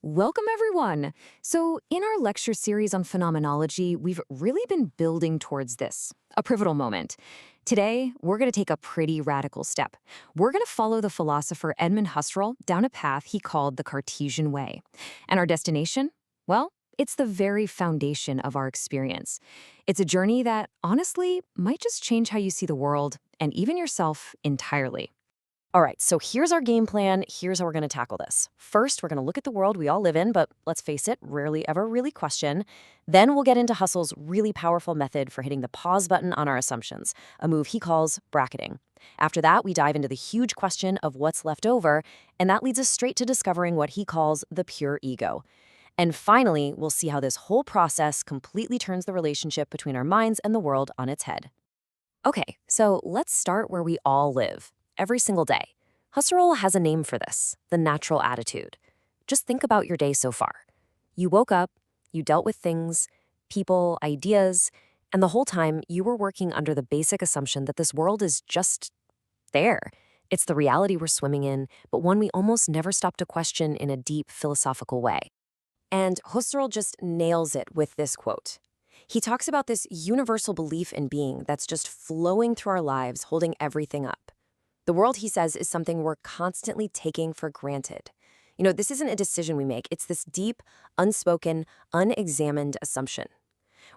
Welcome, everyone. So, in our lecture series on phenomenology, we've really been building towards this, a pivotal moment. Today, we're going to take a pretty radical step. We're going to follow the philosopher Edmund Husserl down a path he called the Cartesian Way. And our destination? Well, it's the very foundation of our experience. It's a journey that, honestly, might just change how you see the world and even yourself entirely. All right, so here's our game plan. Here's how we're going to tackle this. First, we're going to look at the world we all live in, but let's face it, rarely ever really question. Then we'll get into Husserl's really powerful method for hitting the pause button on our assumptions, a move he calls bracketing. After that, we dive into the huge question of what's left over, and that leads us straight to discovering what he calls the pure ego. And finally, we'll see how this whole process completely turns the relationship between our minds and the world on its head. Okay, so let's start where we all live, every single day. Husserl has a name for this, the natural attitude. Just think about your day so far. You woke up, you dealt with things, people, ideas, and the whole time you were working under the basic assumption that this world is just there. It's the reality we're swimming in, but one we almost never stop to question in a deep philosophical way. And Husserl just nails it with this quote. He talks about this universal belief in being that's just flowing through our lives, holding everything up. The world, he says, is something we're constantly taking for granted. This isn't a decision we make. It's this deep, unspoken, unexamined assumption.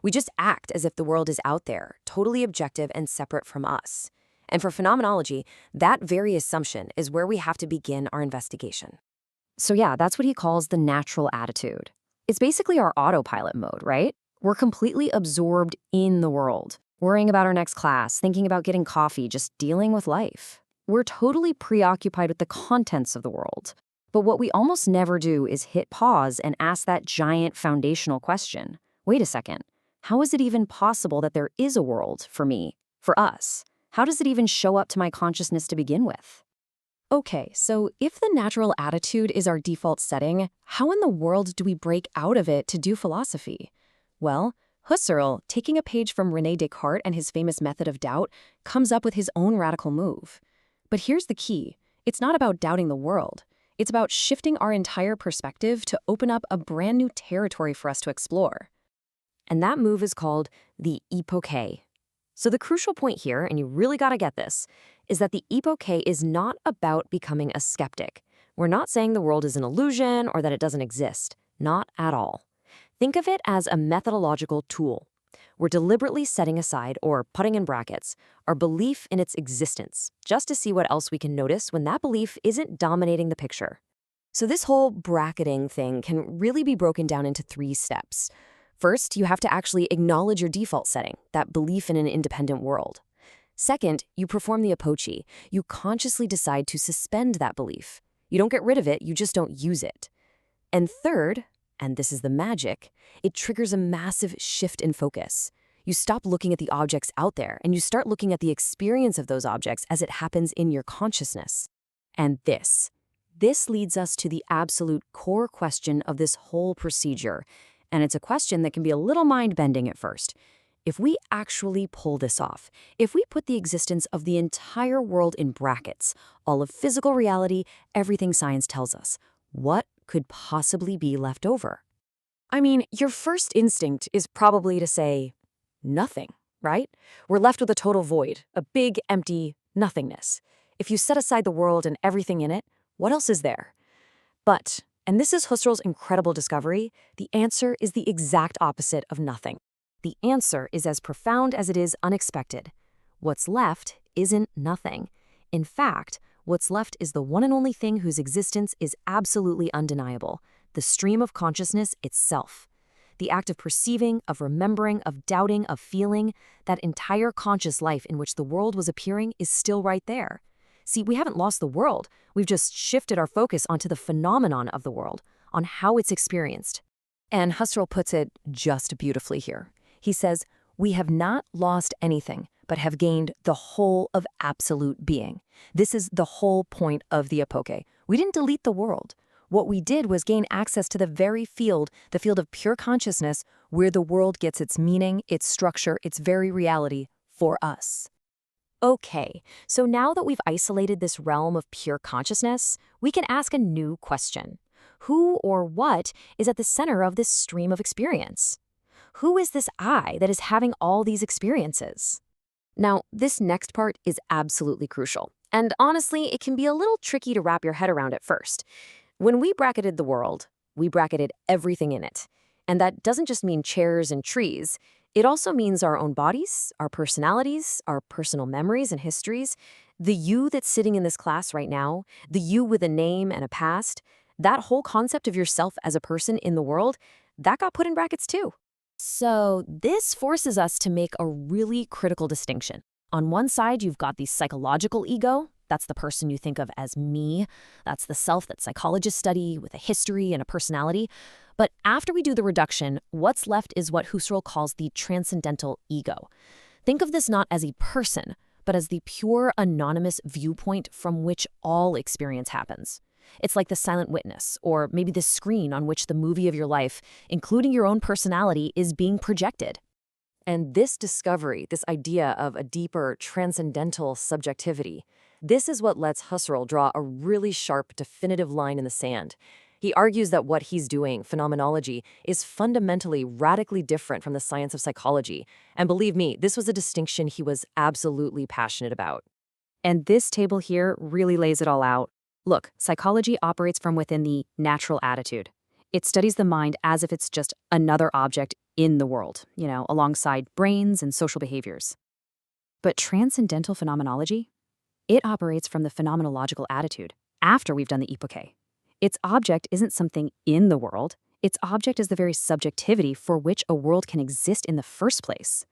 We just act as if the world is out there, totally objective and separate from us. And for phenomenology, that very assumption is where we have to begin our investigation. So yeah, that's what he calls the natural attitude. It's basically our autopilot mode, right? We're completely absorbed in the world, worrying about our next class, thinking about getting coffee, just dealing with life. We're totally preoccupied with the contents of the world. But what we almost never do is hit pause and ask that giant foundational question. Wait a second. How is it even possible that there is a world for me, for us? How does it even show up to my consciousness to begin with? Okay, so if the natural attitude is our default setting, how in the world do we break out of it to do philosophy? Well, Husserl, taking a page from René Descartes and his famous method of doubt, comes up with his own radical move. But here's the key. It's not about doubting the world. It's about shifting our entire perspective to open up a brand new territory for us to explore. And that move is called the epoché. So the crucial point here, and you really got to get this, is that the epoché is not about becoming a skeptic. We're not saying the world is an illusion or that it doesn't exist. Not at all. Think of it as a methodological tool. We're deliberately setting aside, or putting in brackets, our belief in its existence, just to see what else we can notice when that belief isn't dominating the picture. So this whole bracketing thing can really be broken down into 3 steps. First, you have to actually acknowledge your default setting, that belief in an independent world. Second, you perform the approach. You consciously decide to suspend that belief. You don't get rid of it, you just don't use it. And third, and this is the magic, it triggers a massive shift in focus. You stop looking at the objects out there and you start looking at the experience of those objects as it happens in your consciousness. And this leads us to the absolute core question of this whole procedure. And it's a question that can be a little mind-bending at first. If we actually pull this off, if we put the existence of the entire world in brackets, all of physical reality, everything science tells us, what could possibly be left over? I mean, your first instinct is probably to say, nothing, right? We're left with a total void, a big, empty nothingness. If you set aside the world and everything in it, what else is there? But, and this is Husserl's incredible discovery, the answer is the exact opposite of nothing. The answer is as profound as it is unexpected. What's left isn't nothing. In fact, what's left is the one and only thing whose existence is absolutely undeniable, the stream of consciousness itself. The act of perceiving, of remembering, of doubting, of feeling, that entire conscious life in which the world was appearing is still right there. See, we haven't lost the world. We've just shifted our focus onto the phenomenon of the world, on how it's experienced. And Husserl puts it just beautifully here. He says, we have not lost anything, but have gained the whole of absolute being. This is the whole point of the epoché. We didn't delete the world. What we did was gain access to the very field, the field of pure consciousness, where the world gets its meaning, its structure, its very reality for us. Okay, so now that we've isolated this realm of pure consciousness, we can ask a new question. Who or what is at the center of this stream of experience? Who is this I that is having all these experiences? Now, this next part is absolutely crucial. And honestly, it can be a little tricky to wrap your head around at first. When we bracketed the world, we bracketed everything in it. And that doesn't just mean chairs and trees. It also means our own bodies, our personalities, our personal memories and histories. The you that's sitting in this class right now, the you with a name and a past, that whole concept of yourself as a person in the world, that got put in brackets too. So this forces us to make a really critical distinction. On one side, you've got the psychological ego. That's the person you think of as me. That's the self that psychologists study with a history and a personality. But after we do the reduction, what's left is what Husserl calls the transcendental ego. Think of this not as a person, but as the pure anonymous viewpoint from which all experience happens. It's like the silent witness, or maybe the screen on which the movie of your life, including your own personality, is being projected. And this discovery, this idea of a deeper, transcendental subjectivity, this is what lets Husserl draw a really sharp, definitive line in the sand. He argues that what he's doing, phenomenology, is fundamentally radically different from the science of psychology. And believe me, this was a distinction he was absolutely passionate about. And this table here really lays it all out. Look, psychology operates from within the natural attitude. It studies the mind as if it's just another object in the world, alongside brains and social behaviors. But transcendental phenomenology, it operates from the phenomenological attitude after we've done the epoche. Its object isn't something in the world. Its object is the very subjectivity for which a world can exist in the first place.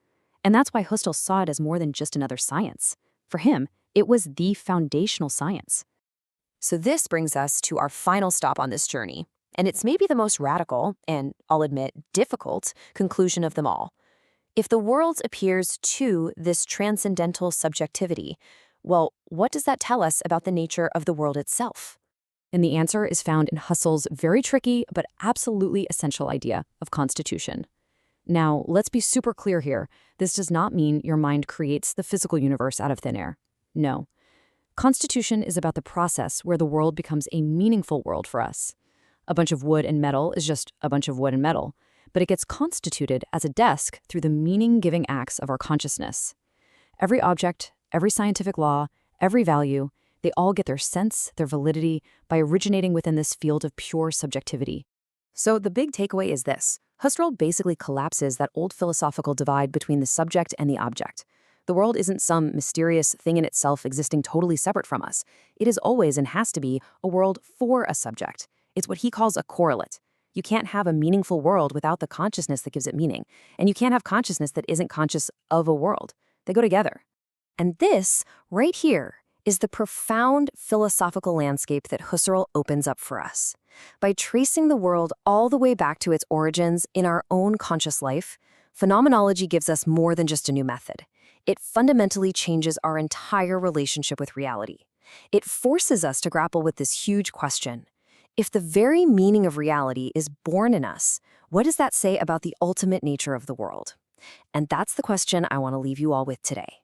And that's why Husserl saw it as more than just another science. For him, it was the foundational science. So this brings us to our final stop on this journey, and it's maybe the most radical, and I'll admit, difficult conclusion of them all. If the world appears to this transcendental subjectivity, well, what does that tell us about the nature of the world itself? And the answer is found in Husserl's very tricky but absolutely essential idea of constitution. Now, let's be super clear here. This does not mean your mind creates the physical universe out of thin air. No. Constitution is about the process where the world becomes a meaningful world for us. A bunch of wood and metal is just a bunch of wood and metal, but it gets constituted as a desk through the meaning-giving acts of our consciousness. Every object, every scientific law, every value, they all get their sense, their validity, by originating within this field of pure subjectivity. So the big takeaway is this. Husserl basically collapses that old philosophical divide between the subject and the object. The world isn't some mysterious thing in itself existing totally separate from us. It is always and has to be a world for a subject. It's what he calls a correlate. You can't have a meaningful world without the consciousness that gives it meaning. And you can't have consciousness that isn't conscious of a world. They go together. And this, right here, is the profound philosophical landscape that Husserl opens up for us. By tracing the world all the way back to its origins in our own conscious life, phenomenology gives us more than just a new method. It fundamentally changes our entire relationship with reality. It forces us to grapple with this huge question. If the very meaning of reality is born in us, what does that say about the ultimate nature of the world? And that's the question I want to leave you all with today.